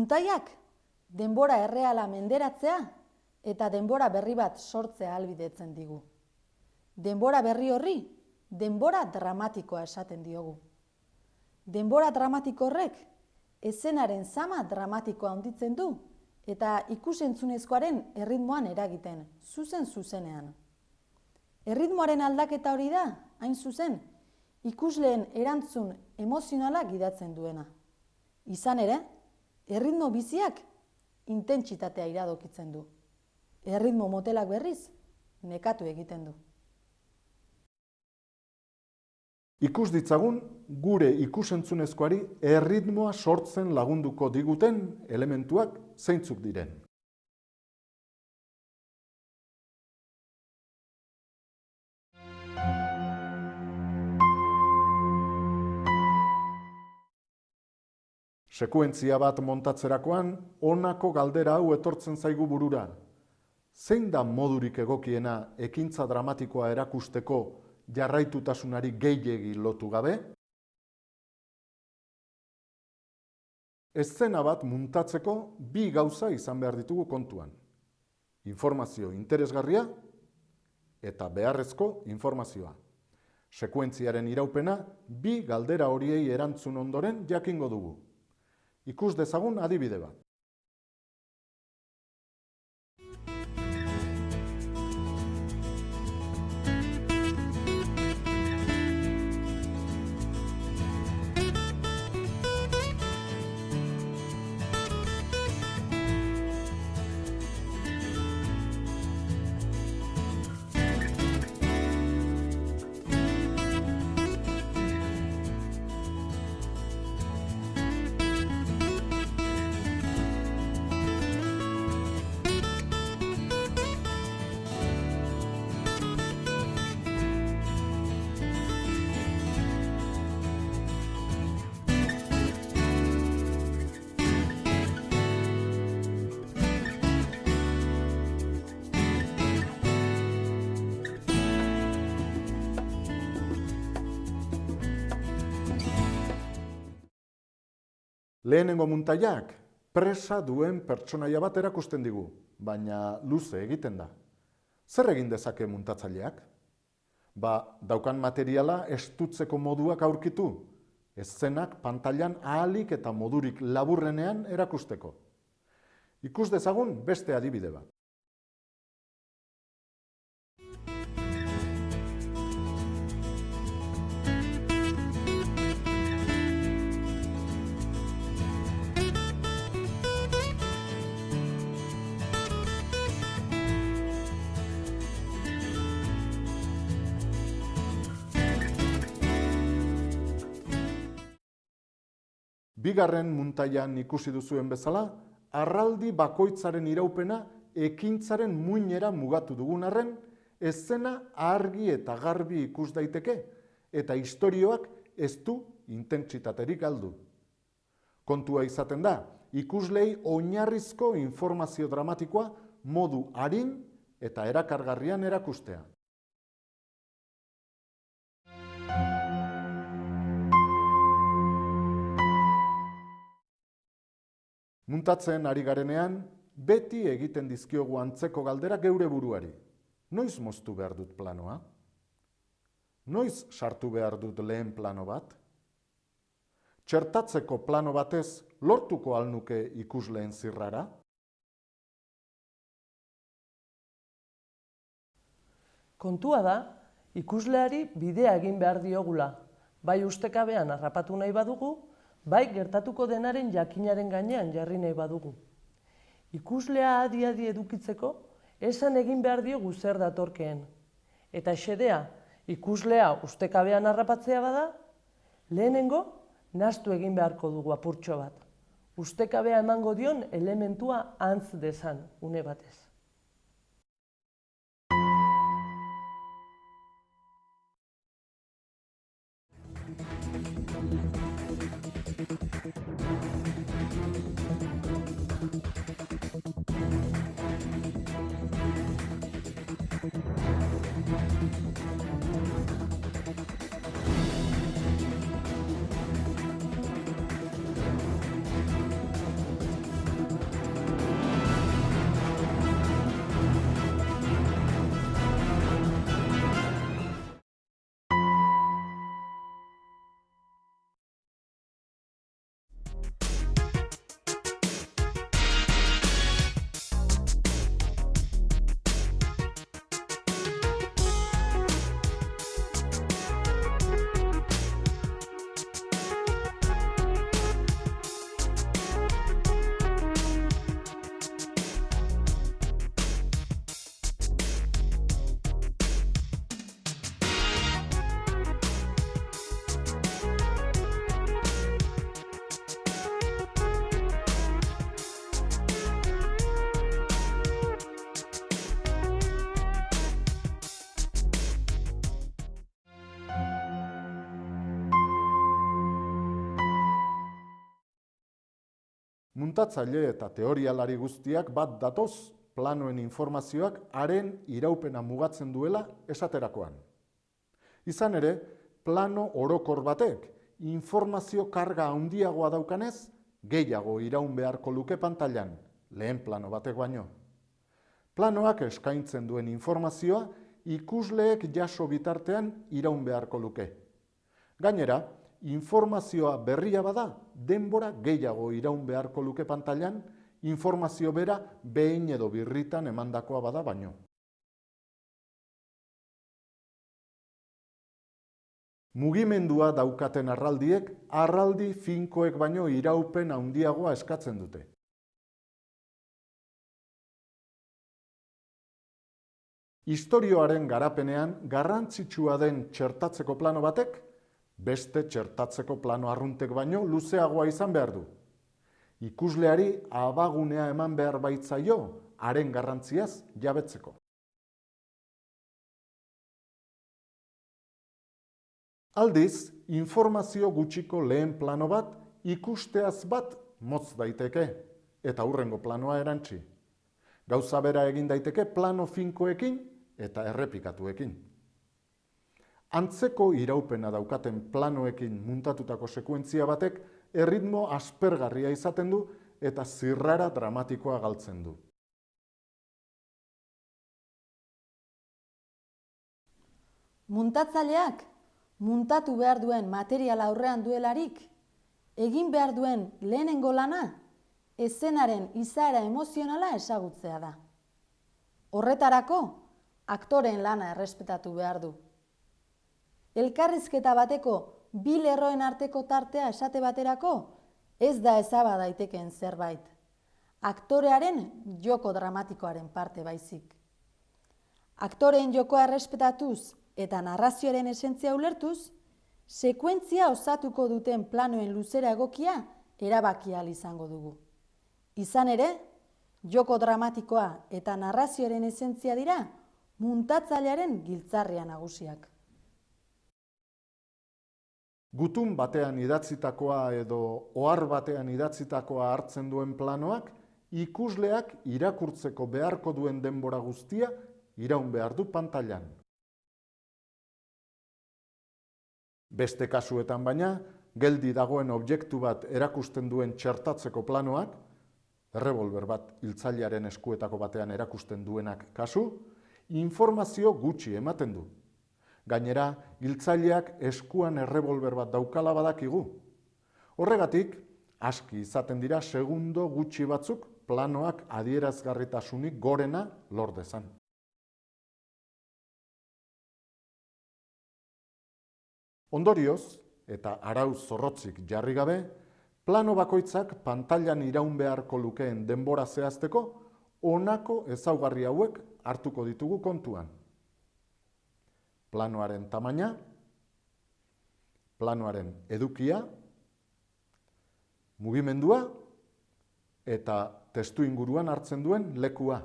Muntaiak denbora erreala menderatzea eta denbora berri bat sortzea ahalbidetzen digu. Denbora berri horri, denbora dramatikoa esaten diogu. Denbora dramatiko horrek, eszenaren zama dramatikoa handitzen du eta ikus-entzunezkoaren erritmoan eragiten, zuzenean. Erritmoaren aldaketa hori da, hain zuzen, ikusleen erantzun emozionala gidatzen duena. Izan ere, erritmo biziak intentsitatea iradokitzen du. Erritmo motelak berriz, nekatu egiten du. Ikus ditzagun, gure ikus-entzunezkoari erritmoa sortzen lagunduko diguten elementuak zeintzuk diren. Sekuentzia bat montatzerakoan, honako galdera hau etortzen zaigu burura. Zein da modurik egokiena ekintza dramatikoa erakusteko jarraitutasunari gehiegi lotu gabe? Eszena bat muntatzeko bi gauza izan behar ditugu kontuan. Informazio interesgarria eta beharrezko informazioa. Sekuentziaren iraupena bi galdera horiei erantzun ondoren jakingo dugu. Ikus dezagun adibide bat. Lehenengo muntaiak presa duen pertsonaia bat erakusten digu, baina luze egiten da. Zer egin dezake muntatzaileak? Daukan materiala estutzeko moduak aurkitu, eszenak pantailan ahalik eta modurik laburrenean erakusteko. Ikus dezagun beste adibide bat. Bigarren muntaian ikusi duzuen bezala, arraldi bakoitzaren iraupena ekintzaren muinera mugatu dugun arren, eszena argi eta garbi ikus daiteke, eta istorioak ez du intentsitaterik galdu. Kontua izaten da, ikuslei oinarrizko informazio dramatikoa modu arin eta erakargarrian erakustea. Muntatzen ari garenean, beti egiten dizkiogu antzeko galdera geure buruari. Noiz moztu behar dut planoa? Noiz sartu behar dut lehen plano bat? Txertatzeko plano batez lortuko alnuke ikusleen zirrara? Kontua da, ikusleari bidea egin behar diogula, bai ustekabean harrapatu nahi badugu, bai gertatuko denaren jakinaren gainean jarri nahi badugu. Ikuslea adi-adi edukitzeko, esan egin behar diogu zer datorkeen. Eta xedea, ikuslea ustekabean harrapatzea bada, lehenengo, nahastu egin beharko dugu apurtxo bat. Ustekabea emango dion elementua antz dezan, une batez. Muntatzaile eta teorialari guztiak bat datoz planoen informazioak haren iraupena mugatzen duela esaterakoan. Izan ere, plano orokor batek informazio karga handiagoa daukanez, gehiago iraun beharko luke pantailan, lehen plano batek baino. Planoak eskaintzen duen informazioa ikusleek jaso bitartean iraun beharko luke. Gainera, informazioa berria bada, denbora gehiago iraun beharko luke pantailan, informazio bera behin edo birritan emandakoa bada baino. Mugimendua daukaten arraldiek, arraldi finkoek baino iraupen handiagoa eskatzen dute. Istorioaren garapenean garrantzitsua den txertatzeko plano batek, beste txertatzeko plano arruntek baino luzeagoa izan behar du. Ikusleari abagunea eman behar baitzaio, haren garrantziaz jabetzeko. Aldiz, informazio gutxiko lehen plano bat ikusteaz bat motz daiteke, eta hurrengo planoa erantzi. Gauza bera egin daiteke plano finkoekin eta errepikatuekin. Antzeko iraupena daukaten planoekin muntatutako sekuentzia batek erritmo aspergarria izaten du eta zirrara dramatikoa galtzen du. Muntatzaileak muntatu behar duen material aurrean duelarik, egin behar duen lehenengo lana, eszenaren izaera emozionala ezagutzea da. Horretarako, aktoreen lana errespetatu behar du. Elkarrizketa bateko bi lerroen arteko tartea esate baterako, ez da ezaba daitekeen zerbait. Aktorearen joko dramatikoaren parte baizik. Aktoreen jokoa errespetatuz eta narrazioaren esentzia ulertuz, sekuentzia osatuko duten planoen luzera egokia erabaki ahal izango dugu. Izan ere, joko dramatikoa eta narrazioaren esentzia dira muntatzailearen giltzarria nagusiak. Gutun batean idatzitakoa edo ohar batean idatzitakoa hartzen duen planoak, ikusleak irakurtzeko beharko duen denbora guztia iraun behar du pantailan. Beste kasuetan baina, geldi dagoen objektu bat erakusten duen txertatzeko planoak, errebolber bat hiltzailearen eskuetako batean erakusten duenak kasu, informazio gutxi ematen du. Gainera, hiltzaileak eskuan errebolber bat daukala badakigu. Horregatik, aski izaten dira segundo gutxi batzuk planoak adierazgarritasunik gorena lor dezan. Ondorioz, eta arau zorrotzik jarri gabe, plano bakoitzak pantailan iraun beharko lukeen denbora zehazteko, honako ezaugarri hauek hartuko ditugu kontuan. Planoaren tamaina, planoaren edukia, mugimendua eta testu inguruan hartzen duen lekua.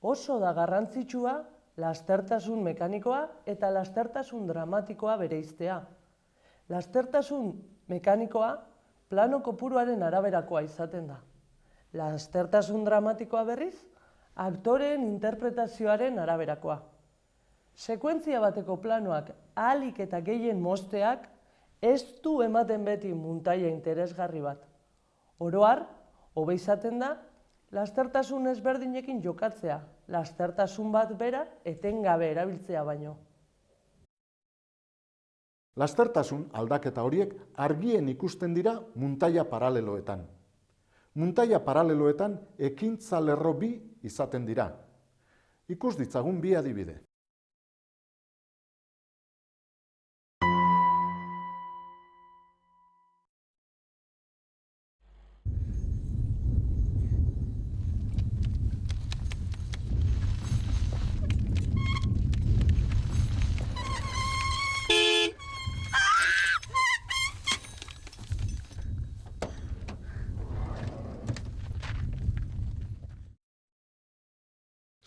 Oso da garrantzitsua lastertasun mekanikoa eta lastertasun dramatikoa bereiztea. Lastertasun mekanikoa plano kopuruaren araberakoa izaten da. Lastertasun dramatikoa berriz, aktoreen interpretazioaren araberakoa. Sekuentzia bateko planoak ahalik eta gehien mozteak ez du ematen beti muntaia interesgarri bat. Oro har, hobe izaten da, lastertasun ezberdinekin jokatzea, lastertasun bat bera etengabe erabiltzea baino. Lastertasun aldaketa horiek argien ikusten dira muntaia paraleloetan. Muntaia paraleloetan ekintza lerro bi izaten dira. Ikus ditzagun bi adibide.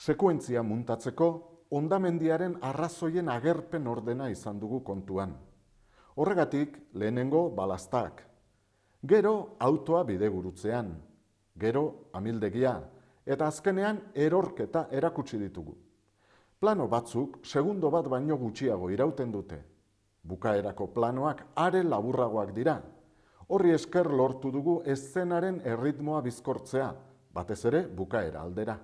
Sekuentzia muntatzeko hondamendiaren arrazoien agerpen ordena izan dugu kontuan. Horregatik, lehenengo balaztak, gero autoa bidegurutzean, gero amildegia, eta azkenean erorketa erakutsi ditugu. Plano batzuk segundo bat baino gutxiago irauten dute. Bukaerako planoak are laburragoak dira. Horri esker lortu dugu eszenaren erritmoa bizkortzea, batez ere bukaera aldera.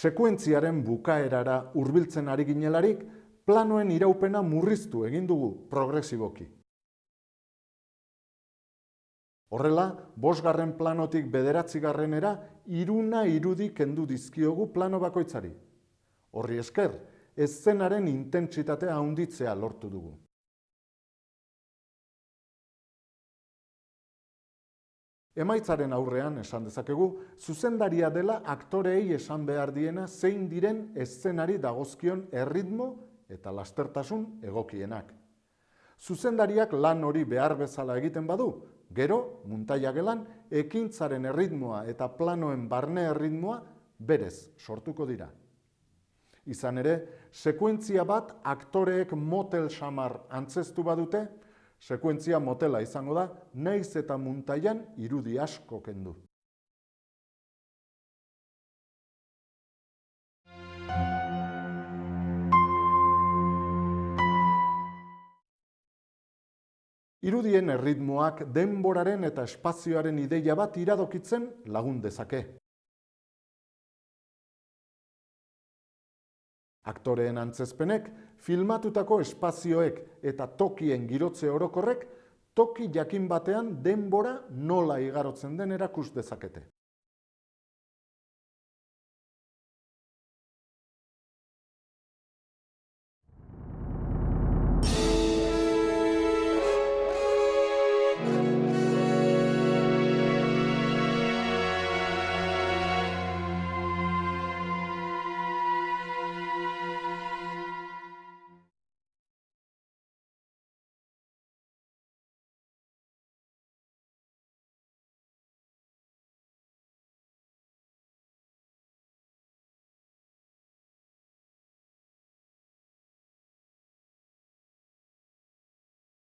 Sekuentziaren bukaerara hurbiltzen ari ginelarik, planoen iraupena murriztu egin dugu progresiboki. Horrela, 5. planotik 9. iruna irudi kendu dizkiogu plano bakoitzari. Horri esker, eszenaren intentsitatea handitzea lortu dugu. Emaitzaren aurrean esan dezakegu, zuzendaria dela aktoreei esan behar diena zein diren eszenari dagozkion erritmo eta lastertasun egokienak. Zuzendariak lan hori behar bezala egiten badu, gero, muntaia gelan, ekintzaren erritmoa eta planoen barne erritmoa berez sortuko dira. Izan ere, sekuentzia bat aktoreek motel samar antzeztu badute, sekuentzia motela izango da, nahiz eta muntaian irudi asko kendu. Irudien erritmoak denboraren eta espazioaren ideia bat iradokitzen lagun dezake. Aktoreen antzezpenek, filmatutako espazioek eta tokien girotze orokorrek, toki jakin batean denbora nola igarotzen den erakus dezakete.